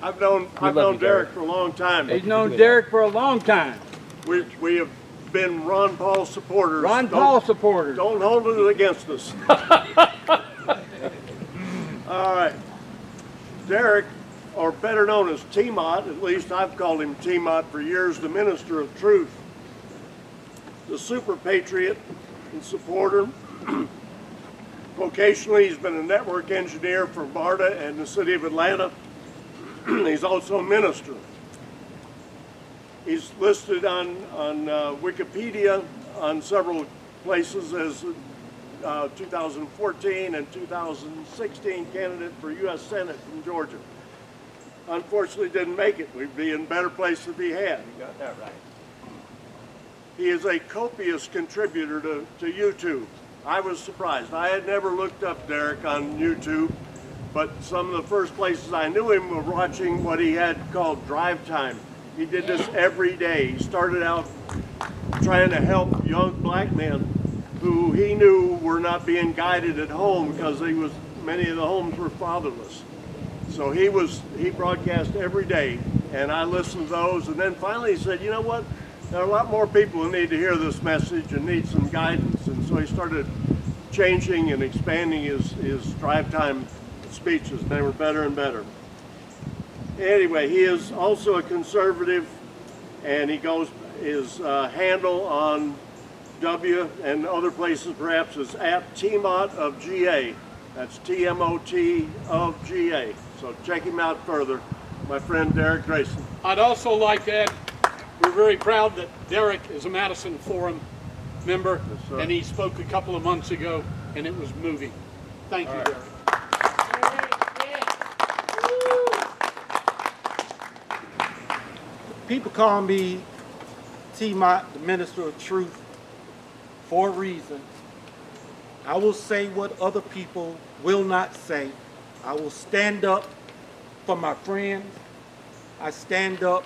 I've known Derek for a long time. He's known Derek for a long time. We have been Ron Paul supporters. Ron Paul supporters. Don't hold it against us. All right. Derek, or better known as TMOT, at least I've called him TMOT for years, the Minister of Truth, the super patriot and supporter. Vocationally, he's been a network engineer for MARTA and the city of Atlanta. He's also a minister. He's listed on Wikipedia on several places as 2014 and 2016 candidate for U.S. Senate from Georgia. Unfortunately, didn't make it. We'd be in a better place if he had. You got that right. He is a copious contributor to YouTube. I was surprised. I had never looked up Derek on YouTube, but some of the first places I knew him were watching what he had called Drive Time. He did this every day. He started out trying to help young black men who he knew were not being guided at home because many of the homes were fatherless. So he broadcast every day, and I listened to those, and then finally he said, you know what? There are a lot more people who need to hear this message and need some guidance, and so he started changing and expanding his Drive Time speeches. They were better and better. Anyway, he is also a conservative, and his handle on W and other places perhaps is at TMOTOFGA. That's TMOTOFGA. So check him out further. My friend Derek Grayson. I'd also like to add, we're very proud that Derek is a Madison Forum member, Yes, and he spoke a couple of months ago, and it was moving. Thank you, Derek. People call me TMOT, the Minister of Truth, for a reason. I will say what other people will not say. I will stand up for my friends. I stand up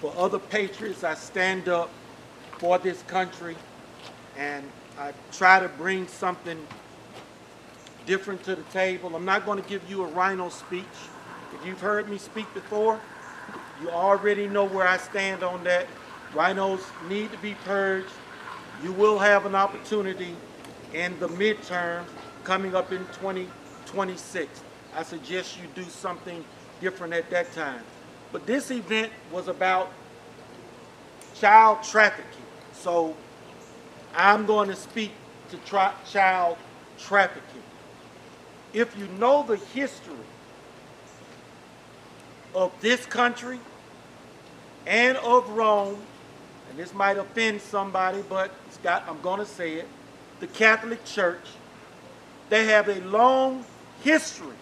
for other patriots. I stand up for this country. And I try to bring something different to the table. I'm not going to give you a rhino speech. If you've heard me speak before, you already know where I stand on that. Rhinos need to be purged. You will have an opportunity in the midterm coming up in 2026. I suggest you do something different at that time. But this event was about child trafficking. So I'm going to speak to child trafficking. If you know the history of this country and of Rome, and this might offend somebody, but I'm going to say it, the Catholic Church, they have a long history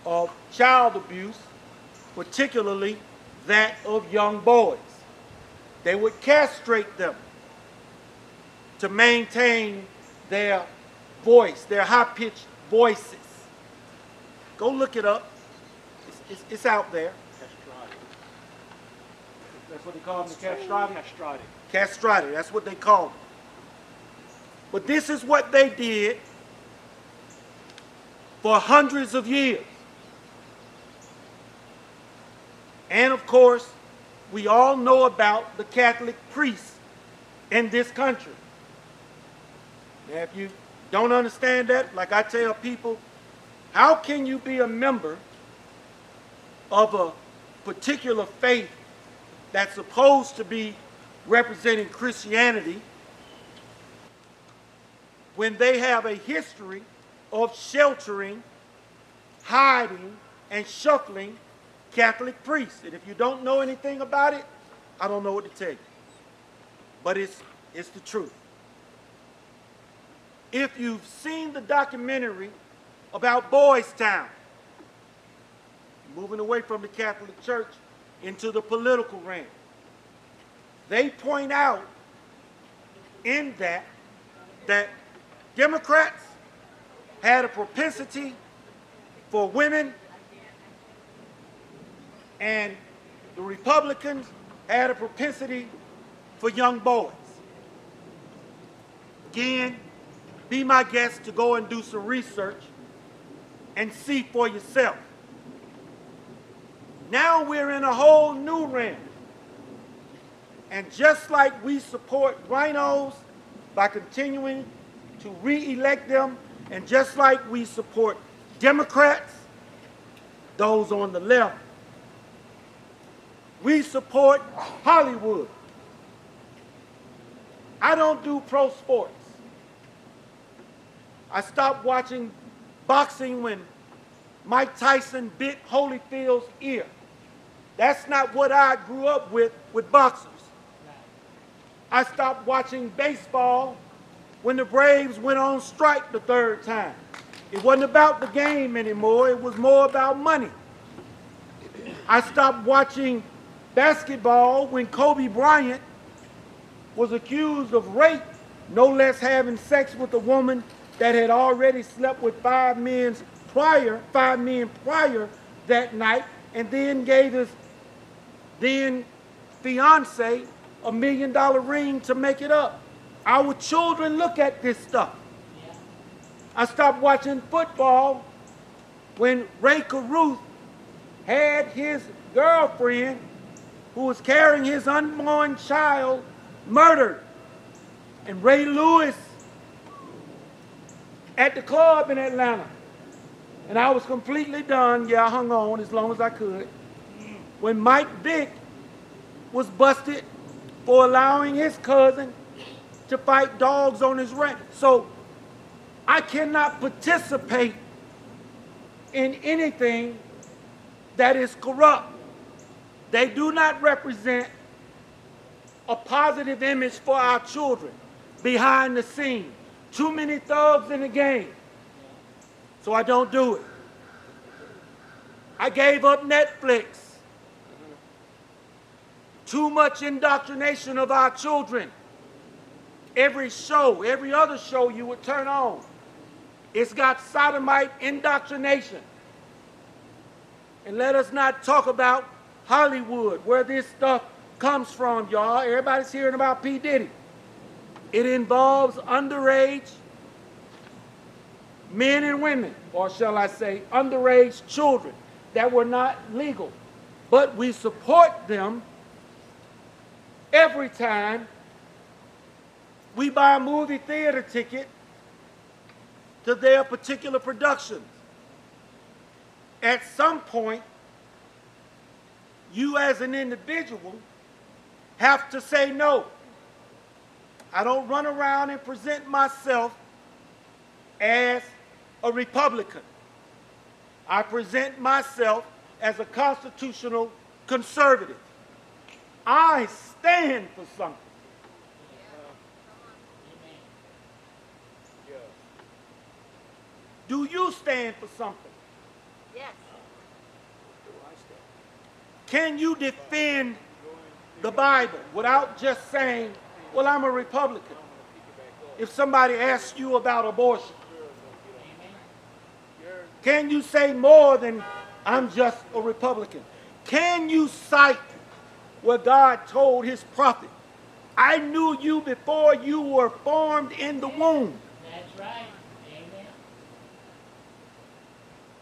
of child abuse, particularly that of young boys. They would castrate them to maintain their voice, their high-pitched voices. Go look it up. It's out there. That's what they call them, the castrati? Castrati. Castrati, that's what they call them. But this is what they did for hundreds of years. And of course, we all know about the Catholic priests in this country. Now, if you don't understand that, like I tell people, how can you be a member of a particular faith that's supposed to be representing Christianity when they have a history of sheltering, hiding, and shuffling Catholic priests? And if you don't know anything about it, I don't know what to tell you. But it's the truth. If you've seen the documentary about Boys Town, moving away from the Catholic Church into the political realm, they point out in that Democrats had a propensity for women and the Republicans had a propensity for young boys. Again, be my guest to go and do some research and see for yourself. Now we're in a whole new realm. And just like we support rhinos by continuing to re-elect them, and just like we support Democrats, those on the left, we support Hollywood. I don't do pro sports. I stopped watching boxing when Mike Tyson bit Holyfield's ear. That's not what I grew up with boxers. I stopped watching baseball when the Braves went on strike the third time. It wasn't about the game anymore. It was more about money. I stopped watching basketball when Kobe Bryant was accused of rape, no less having sex with a woman that had already slept with five men prior that night, and then gave his then fiance $1 million ring to make it up. Our children look at this stuff. I stopped watching football when Ray Caruth had his girlfriend, who was carrying his unborn child, murdered. And Ray Lewis at the club in Atlanta. And I was completely done. Yeah, I hung on as long as I could. When Mike Vick was busted for allowing his cousin to fight dogs on his ranch. So I cannot participate in anything that is corrupt. They do not represent a positive image for our children behind the scenes. Too many thugs in the game. So I don't do it. I gave up Netflix. Too much indoctrination of our children. Every show, every other show you would turn on, it's got sodomite indoctrination. And let us not talk about Hollywood, where this stuff comes from, y'all. Everybody's hearing about P. Diddy. It involves underage men and women, or shall I say, underage children that were not legal. But we support them every time we buy a movie theater ticket to their particular productions. At some point, you as an individual have to say no. I don't run around and present myself as a Republican. I present myself as a constitutional conservative. I stand for something. Do you stand for something? Yes. Can you defend the Bible without just saying, well, I'm a Republican? If somebody asks you about abortion, can you say more than I'm just a Republican? Can you cite where God told his prophet, I knew you before you were formed in the womb? That's right. Amen.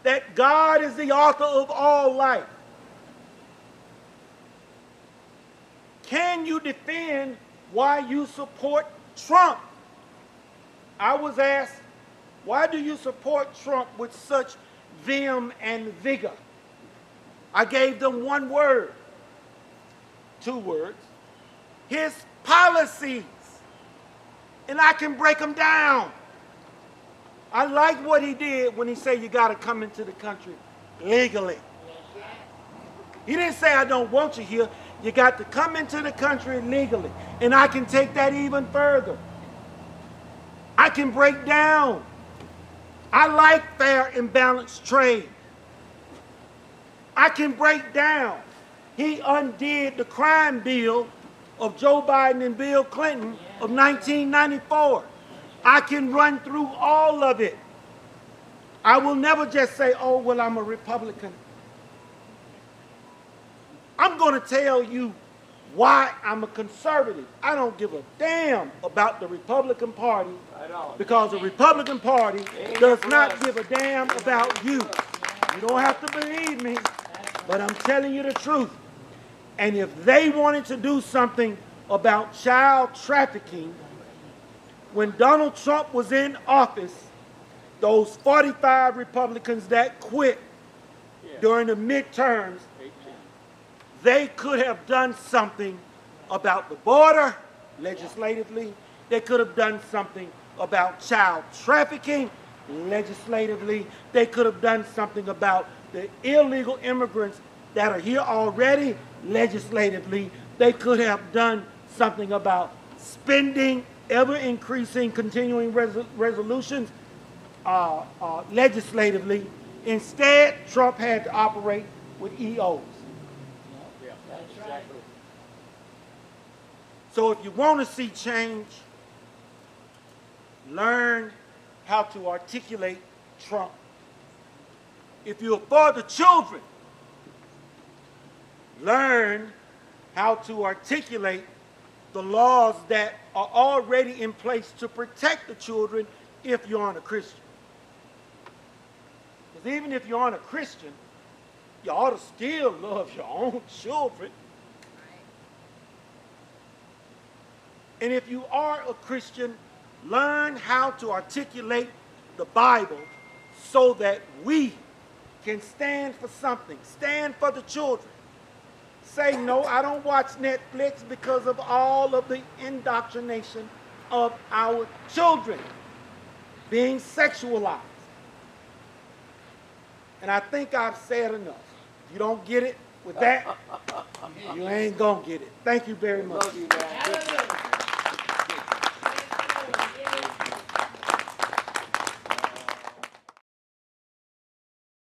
That God is the author of all life. Can you defend why you support Trump? I was asked, why do you support Trump with such vim and vigor? I gave them one word, two words, his policies. And I can break them down. I like what he did when he said you got to come into the country legally. He didn't say I don't want you here. You got to come into the country legally. And I can take that even further. I can break down. I like fair and balanced trade. I can break down. He undid the crime bill of Joe Biden and Bill Clinton of 1994. I can run through all of it. I will never just say, oh, well, I'm a Republican. I'm going to tell you why I'm a conservative. I don't give a damn about the Republican Party because the Republican Party does not give a damn about you. You don't have to believe me. But I'm telling you the truth. And if they wanted to do something about child trafficking, when Donald Trump was in office, those 45 Republicans that quit during the midterms, they could have done something about the border legislatively. They could have done something about child trafficking legislatively. They could have done something about the illegal immigrants that are here already legislatively. They could have done something about spending, ever-increasing, continuing resolutions legislatively. Instead, Trump had to operate with EOs. That's right. So if you want to see change, learn how to articulate Trump. If you're for the children, learn how to articulate the laws that are already in place to protect the children if you aren't a Christian. Because even if you aren't a Christian, you ought to still love your own children. And if you are a Christian, learn how to articulate the Bible so that we can stand for something, stand for the children. Say, no, I don't watch Netflix because of all of the indoctrination of our children being sexualized. And I think I've said enough. If you don't get it with that, you ain't gonna get it. Thank you very much. Hallelujah.